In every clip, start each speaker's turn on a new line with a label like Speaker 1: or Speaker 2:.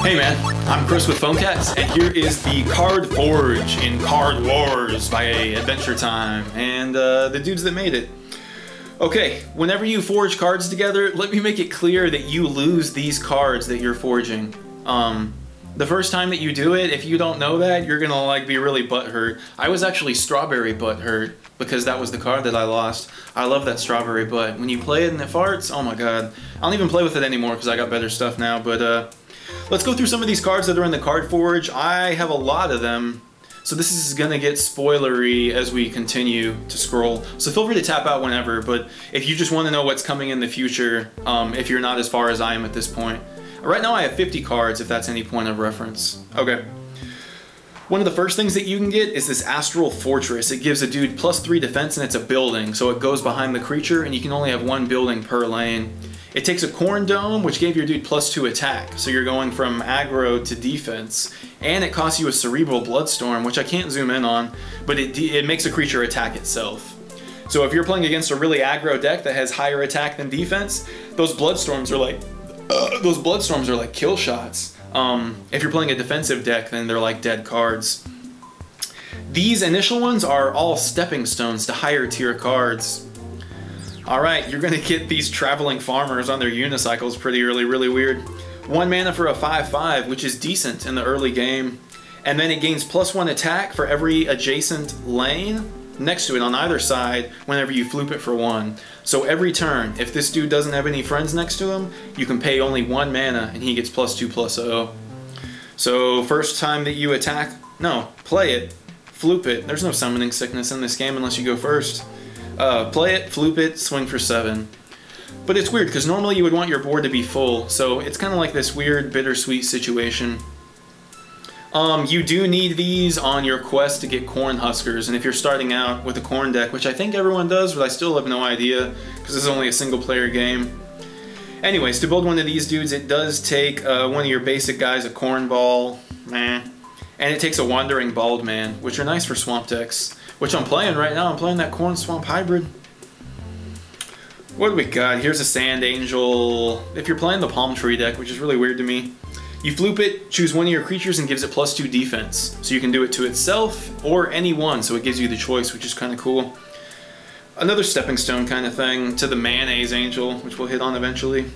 Speaker 1: Hey man, I'm Chris with PhoneCats, and here is the Card Forge in Card Wars by Adventure Time, and the dudes that made it. Okay, whenever you forge cards together, let me make it clear that you lose these cards that you're forging. The first time that you do it, if you don't know that, you're gonna like be really butthurt. I was actually strawberry butthurt because that was the card that I lost. I love that strawberry butt. When you play it and it farts, oh my god. I don't even play with it anymore because I got better stuff now, but let's go through some of these cards that are in the Card Forge. I have a lot of them, so this is gonna get spoilery as we continue to scroll. So feel free to tap out whenever, but if you just wanna know what's coming in the future, if you're not as far as I am at this point. Right now I have 50 cards, if that's any point of reference. Okay. One of the first things that you can get is this Astral Fortress. It gives a dude +3 defense and it's a building, so it goes behind the creature and you can only have one building per lane. It takes a Corn Dome, which gave your dude +2 attack, so you're going from aggro to defense. And it costs you a Cerebral Bloodstorm, which I can't zoom in on, but it makes a creature attack itself. So if you're playing against a really aggro deck that has higher attack than defense, those Bloodstorms are like kill shots. If you're playing a defensive deck, then they're like dead cards. These initial ones are all stepping stones to higher tier cards. Alright, you're gonna get these Traveling Farmers on their unicycles pretty early, really weird. 1 mana for a 5/5, which is decent in the early game. And then it gains +1 attack for every adjacent lane next to it on either side whenever you floop it for 1. So every turn, if this dude doesn't have any friends next to him, you can pay only 1 mana and he gets +2/+0. So first time that you attack, no, play it, floop it. There's no summoning sickness in this game unless you go first. Play it, floop it, swing for 7. But it's weird because normally you would want your board to be full, so it's kind of like this weird bittersweet situation. You do need these on your quest to get Corn Huskers, and if you're starting out with a Corn deck, which I think everyone does, but I still have no idea because this is only a single player game. Anyways, to build one of these dudes, it does take one of your basic guys, a Corn Ball, and it takes a Wandering Bald Man, which are nice for swamp decks, which I'm playing right now. I'm playing that Corn Swamp Hybrid. What do we got? Here's a Sand Angel. If you're playing the Palm Tree deck, which is really weird to me, you floop it, choose one of your creatures, and gives it +2 defense. So you can do it to itself or any one, so it gives you the choice, which is kind of cool. Another stepping stone kind of thing to the Mayonnaise Angel, which we'll hit on eventually.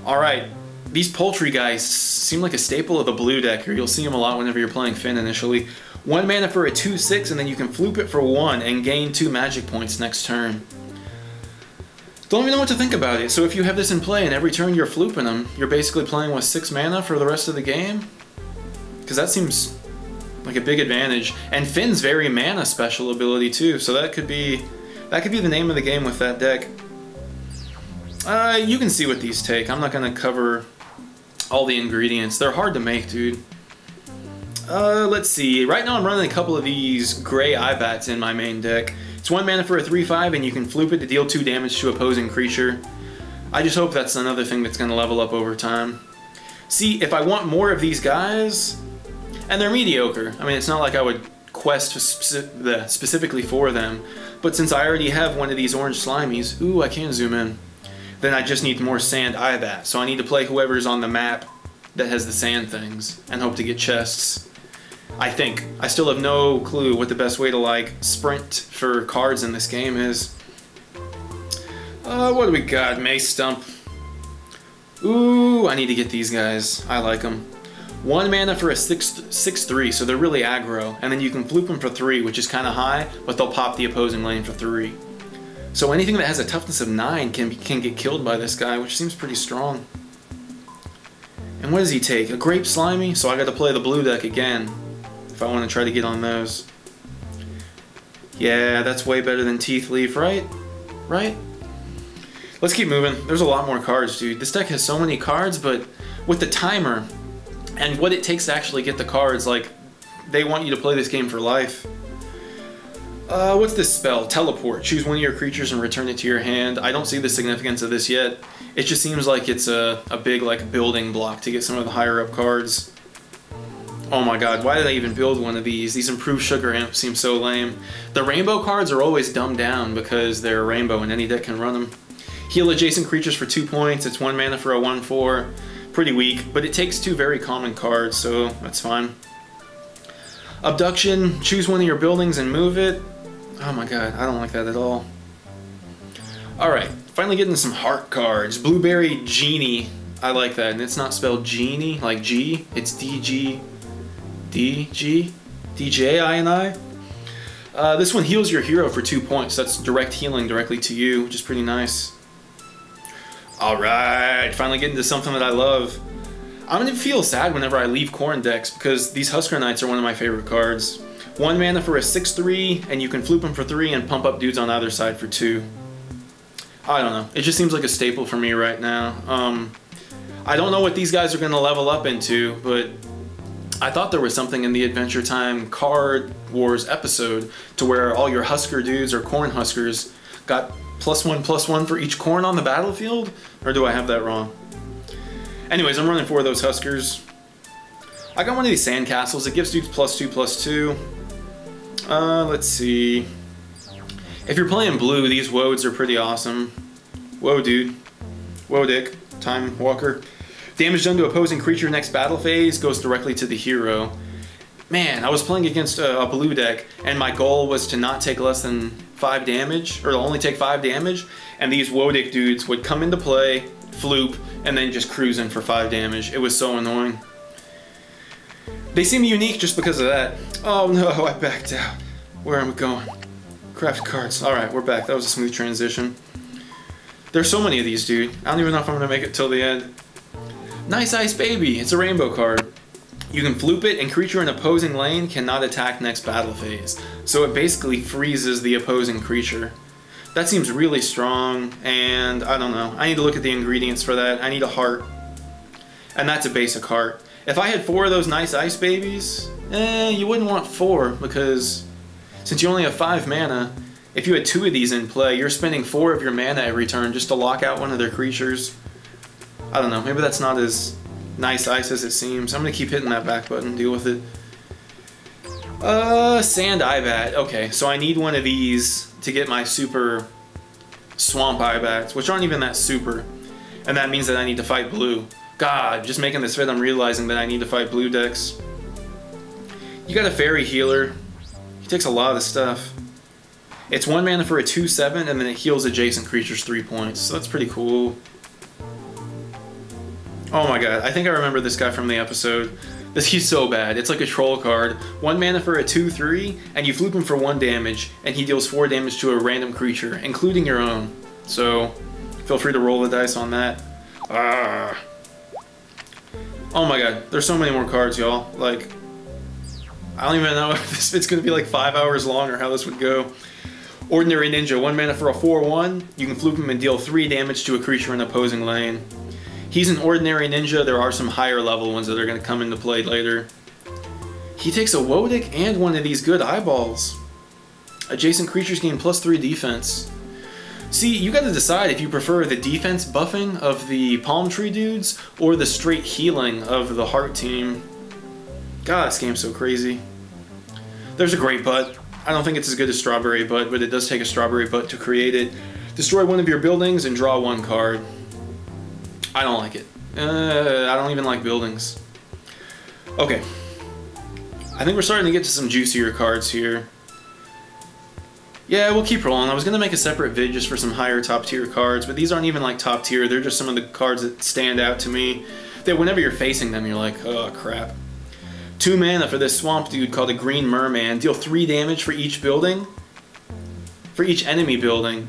Speaker 1: Alright, these poultry guys seem like a staple of the blue deck, or you'll see them a lot whenever you're playing Finn initially. 1 mana for a 2/6, and then you can floop it for 1 and gain 2 magic points next turn. Don't even know what to think about it. So if you have this in play and every turn you're flooping them, you're basically playing with 6 mana for the rest of the game? Because that seems like a big advantage. And Finn's very mana special ability too, so that could be the name of the game with that deck. You can see what these take. I'm not going to cover all the ingredients. They're hard to make, dude. Let's see. Right now I'm running a couple of these gray Ibats in my main deck. It's 1 mana for a 3/5 and you can floop it to deal 2 damage to opposing creature. I just hope that's another thing that's going to level up over time. See, if I want more of these guys, and they're mediocre, I mean it's not like I would quest specifically for them, but since I already have one of these orange slimies, ooh, I can zoom in, then I just need more sand Ibat. So I need to play whoever's on the map that has the sand things and hope to get chests. I think. I still have no clue what the best way to like sprint for cards in this game is. What do we got? Mace Stump. Ooh, I need to get these guys. I like them. 1 mana for a 6/3, so they're really aggro. And then you can floop them for 3, which is kind of high, but they'll pop the opposing lane for 3. So anything that has a toughness of 9 can get killed by this guy, which seems pretty strong. And what does he take? A Grape Slimy? So I got to play the blue deck again if I want to try to get on those. Yeah, that's way better than Teeth Leaf, right? Right? Let's keep moving. There's a lot more cards, dude. This deck has so many cards, but with the timer and what it takes to actually get the cards, like, they want you to play this game for life. What's this spell? Teleport. Choose one of your creatures and return it to your hand. I don't see the significance of this yet. It just seems like it's a big like building block to get some of the higher up cards. Oh my god, why did I even build one of these? These improved Sugar Imps seem so lame. The rainbow cards are always dumbed down because they're rainbow and any deck can run them. Heal adjacent creatures for 2 points. It's 1 mana for a 1/4. pretty weak, but it takes 2 very common cards, so that's fine. Abduction, choose one of your buildings and move it. Oh my god, I don't like that at all. Alright, finally getting some heart cards. Blueberry Genie, I like that, and it's not spelled genie, like G, it's D-G, D-G, D-J-I-N-I. This one heals your hero for 2 points, that's direct healing directly to you, which is pretty nice. Alright, finally getting to something that I love. I'm gonna feel sad whenever I leave Corn decks because these Husker Knights are one of my favorite cards. 1 mana for a 6/3, and you can flip them for 3 and pump up dudes on either side for 2. I don't know, it just seems like a staple for me right now. I don't know what these guys are gonna level up into, but I thought there was something in the Adventure Time Card Wars episode to where all your Husker dudes or Corn Huskers got +1/+1 for each corn on the battlefield? Or do I have that wrong? Anyways, I'm running 4 of those Huskers. I got one of these sandcastles. It gives dudes +2/+2. Let's see. If you're playing blue, these Woads are pretty awesome. Whoa, dude. Whoa, dick. Time Walker. Damage done to opposing creature next battle phase goes directly to the hero. Man, I was playing against a blue deck, and my goal was to not take less than 5 damage, or to only take 5 damage, and these Wodic dudes would come into play, floop, and then just cruise in for 5 damage. It was so annoying. They seem unique just because of that. Oh no, I backed out. Where am I going? Craft cards. Alright, we're back. That was a smooth transition. There's so many of these, dude. I don't even know if I'm going to make it till the end. Nice Ice Baby. It's a rainbow card. You can floop it, and creature in opposing lane cannot attack next battle phase. So it basically freezes the opposing creature. That seems really strong, and I don't know. I need to look at the ingredients for that. I need a heart. And that's a basic heart. If I had 4 of those Nice Ice Babies, you wouldn't want 4, because since you only have 5 mana, if you had 2 of these in play, you're spending 4 of your mana every turn just to lock out one of their creatures. I don't know, maybe that's not as nice ice as it seems. I'm gonna keep hitting that back button, deal with it. Sand Eyebat. Okay, so I need one of these to get my super Swamp Eyebats, which aren't even that super. And that means that I need to fight blue. God, just making this fit, I'm realizing that I need to fight blue decks. You got a Fairy Healer. He takes a lot of stuff. It's 1 mana for a 2/7, and then it heals adjacent creatures 3 points, so that's pretty cool. Oh my god, I think I remember this guy from the episode. He's so bad. It's like a troll card. 1 mana for a 2/3, and you flip him for 1 damage, and he deals 4 damage to a random creature, including your own. So, feel free to roll the dice on that. Oh my god, there's so many more cards, y'all. Like, I don't even know if it's going to be like 5 hours long or how this would go. Ordinary Ninja, 1 mana for a 4/1. You can flip him and deal 3 damage to a creature in opposing lane. He's an Ordinary Ninja. There are some higher level ones that are going to come into play later. He takes a Wodic and one of these good eyeballs. Adjacent creatures gain +3 defense. See, you got to decide if you prefer the defense buffing of the Palm Tree dudes or the straight healing of the Heart team. God, this game's so crazy. There's a Great Butt. I don't think it's as good as Strawberry Butt, but it does take a Strawberry Butt to create it. Destroy one of your buildings and draw 1 card. I don't like it. I don't even like buildings. Okay. I think we're starting to get to some juicier cards here. Yeah, we'll keep rolling. I was going to make a separate vid just for some higher top tier cards, but these aren't even like top tier. They're just some of the cards that stand out to me. That whenever you're facing them, you're like, oh crap. 2 mana for this swamp dude called a Green Merman. Deal 3 damage for each building. For each enemy building.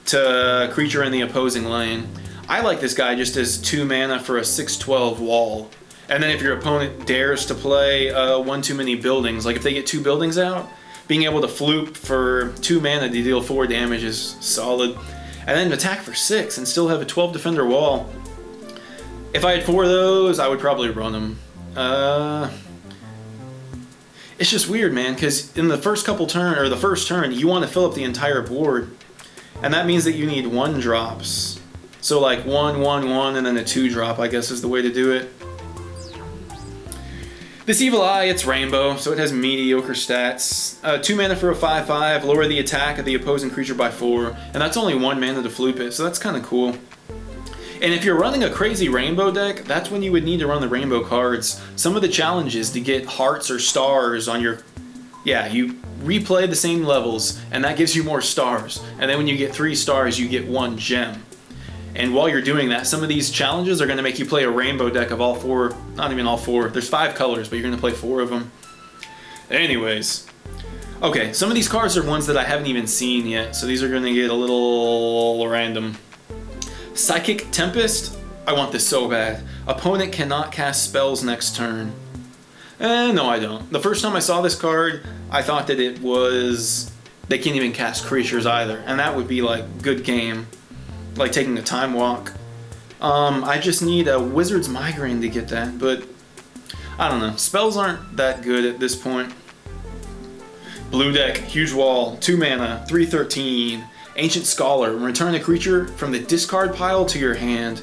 Speaker 1: To a creature in the opposing lane. I like this guy just as 2 mana for a 6/12 wall. And then if your opponent dares to play 1 too many buildings, like if they get 2 buildings out, being able to floop for 2 mana to deal 4 damage is solid. And then attack for 6 and still have a 12 defender wall. If I had 4 of those, I would probably run them. It's just weird, man, because in the first couple turn, or the first turn, you want to fill up the entire board. And that means that you need 1 drops. So like 1, 1, 1, and then a 2 drop, I guess is the way to do it. This Evil Eye, it's rainbow, so it has mediocre stats. 2 mana for a 5/5, lower the attack of the opposing creature by 4, and that's only 1 mana to floop it, so that's kind of cool. And if you're running a crazy rainbow deck, that's when you would need to run the rainbow cards. Some of the challenges to get hearts or stars on your... Yeah, you replay the same levels, and that gives you more stars. And then when you get 3 stars, you get 1 gem. And while you're doing that, some of these challenges are going to make you play a rainbow deck of all 4, not even all 4. There's 5 colors, but you're going to play 4 of them. Anyways. Okay, some of these cards are ones that I haven't even seen yet, so these are going to get a little random. Psychic Tempest. I want this so bad. Opponent cannot cast spells next turn. No, I don't. The first time I saw this card, I thought that it was... They can't even cast creatures either, and that would be like good game. Like taking a time walk. I just need a Wizard's Migraine to get that, but I don't know. Spells aren't that good at this point. Blue deck, huge wall, 2 mana, 3/13. Ancient Scholar, return a creature from the discard pile to your hand.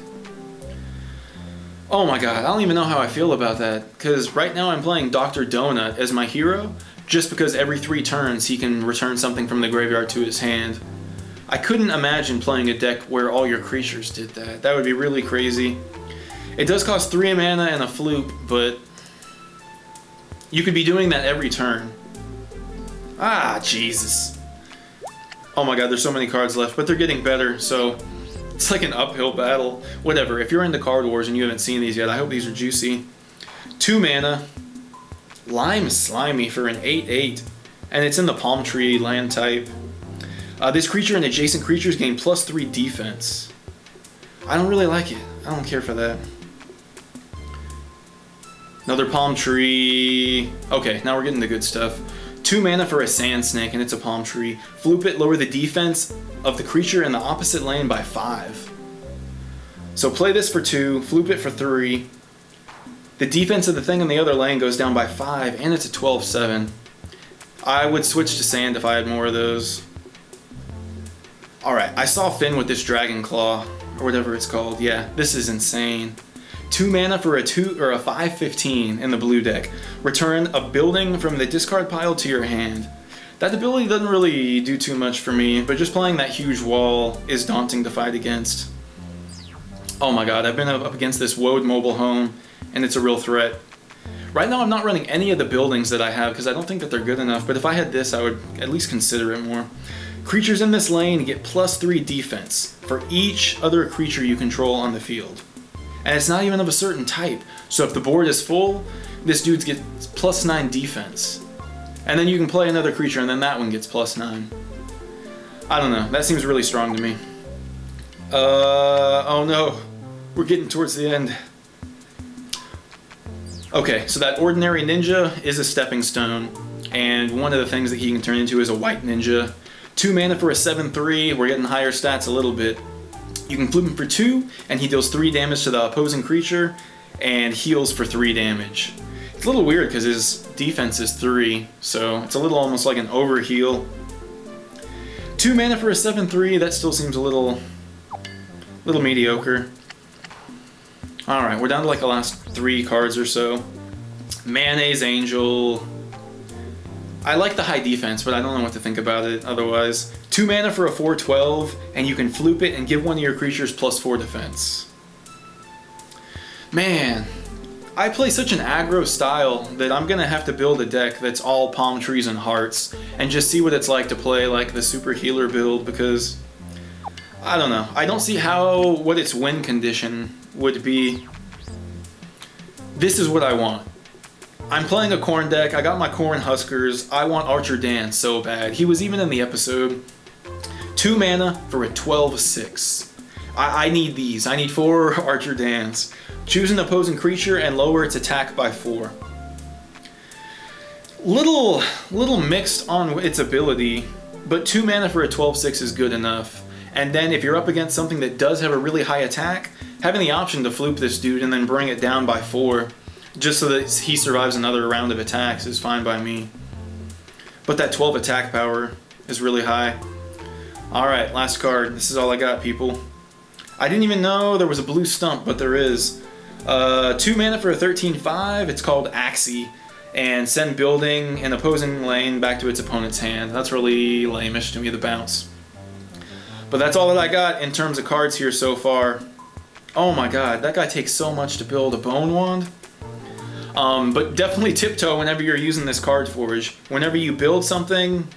Speaker 1: Oh my god, I don't even know how I feel about that, because right now I'm playing Dr. Donut as my hero, just because every 3 turns he can return something from the graveyard to his hand. I couldn't imagine playing a deck where all your creatures did that. That would be really crazy. It does cost 3 mana and a floop, but you could be doing that every turn. Ah, Jesus. Oh my god, there's so many cards left, but they're getting better, so it's like an uphill battle. Whatever, if you're into Card Wars and you haven't seen these yet, I hope these are juicy. 2 mana, Lime Slimy for an 8/8, and it's in the Palm Tree land type. This creature and adjacent creatures gain +3 defense. I don't really like it. I don't care for that. Another Palm Tree. Okay, now we're getting the good stuff. 2 mana for a Sand Snake, and it's a Palm Tree. Floop it, lower the defense of the creature in the opposite lane by 5. So play this for 2, floop it for 3. The defense of the thing in the other lane goes down by 5, and it's a 12/7. I would switch to Sand if I had more of those. Alright, I saw Finn with this Dragon Claw, or whatever it's called. Yeah, this is insane. 2 mana for a 5/15 in the blue deck. Return a building from the discard pile to your hand. That ability doesn't really do too much for me, but just playing that huge wall is daunting to fight against. Oh my god, I've been up against this Woad mobile home, and it's a real threat. Right now I'm not running any of the buildings that I have because I don't think that they're good enough, but if I had this I would at least consider it more. Creatures in this lane get +3 defense for each other creature you control on the field. And it's not even of a certain type. So if the board is full, this dude gets +9 defense. And then you can play another creature and then that one gets +9. I don't know, that seems really strong to me. Oh no, we're getting towards the end. Okay, so that ordinary ninja is a stepping stone, and one of the things that he can turn into is a white ninja. 2 mana for a 7/3, we're getting higher stats a little bit. You can flip him for 2, and he deals 3 damage to the opposing creature, and heals for 3 damage. It's a little weird because his defense is 3, so it's a little almost like an overheal. 2 mana for a 7/3, that still seems a little mediocre. Alright, we're down to like the last 3 cards or so. Mayonnaise Angel. I like the high defense, but I don't know what to think about it otherwise. 2 mana for a 4/12, and you can floop it and give one of your creatures +4 defense. Man, I play such an aggro style that I'm gonna have to build a deck that's all palm trees and hearts, and just see what it's like to play like the super healer build, because I don't know. I don't see what its win condition would be. This is what I want. I'm playing a Corn deck, I got my Corn Huskers, I want Archer Dan so bad. He was even in the episode. 2 mana for a 12/6. I need these, I need 4 Archer Dans. Choose an opposing creature and lower its attack by 4. Little mixed on its ability, but 2 mana for a 12/6 is good enough. And then if you're up against something that does have a really high attack, having the option to floop this dude and then bring it down by 4, just so that he survives another round of attacks, is fine by me. But that 12 attack power is really high. Alright, last card. This is all I got, people. I didn't even know there was a blue stump, but there is. 2 mana for a 13/5, it's called Axie, and send building an opposing lane back to its opponent's hand. That's really lame-ish to me, the bounce. But that's all that I got in terms of cards here so far. Oh my god, that guy takes so much to build a bone wand. But definitely tiptoe whenever you're using this card forge. Whenever you build something,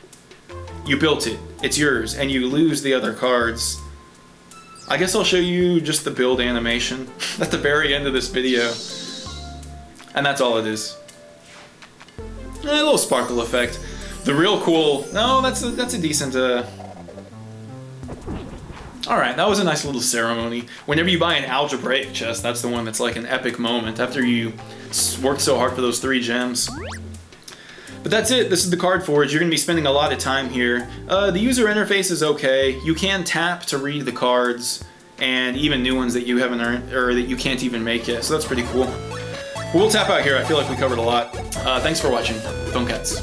Speaker 1: you built it. It's yours, and you lose the other cards. I guess I'll show you just the build animation at the very end of this video. And that's all it is. A little sparkle effect. The real cool... No, that's a decent... Alright, that was a nice little ceremony. Whenever you buy an algebraic chest, that's the one that's like an epic moment after you worked so hard for those 3 gems. But that's it. This is the card forge. You're going to be spending a lot of time here. The user interface is okay. You can tap to read the cards, and even new ones that you haven't earned, or that you can't even make yet. So that's pretty cool. We'll tap out here. I feel like we covered a lot. Thanks for watching. Phone Cats.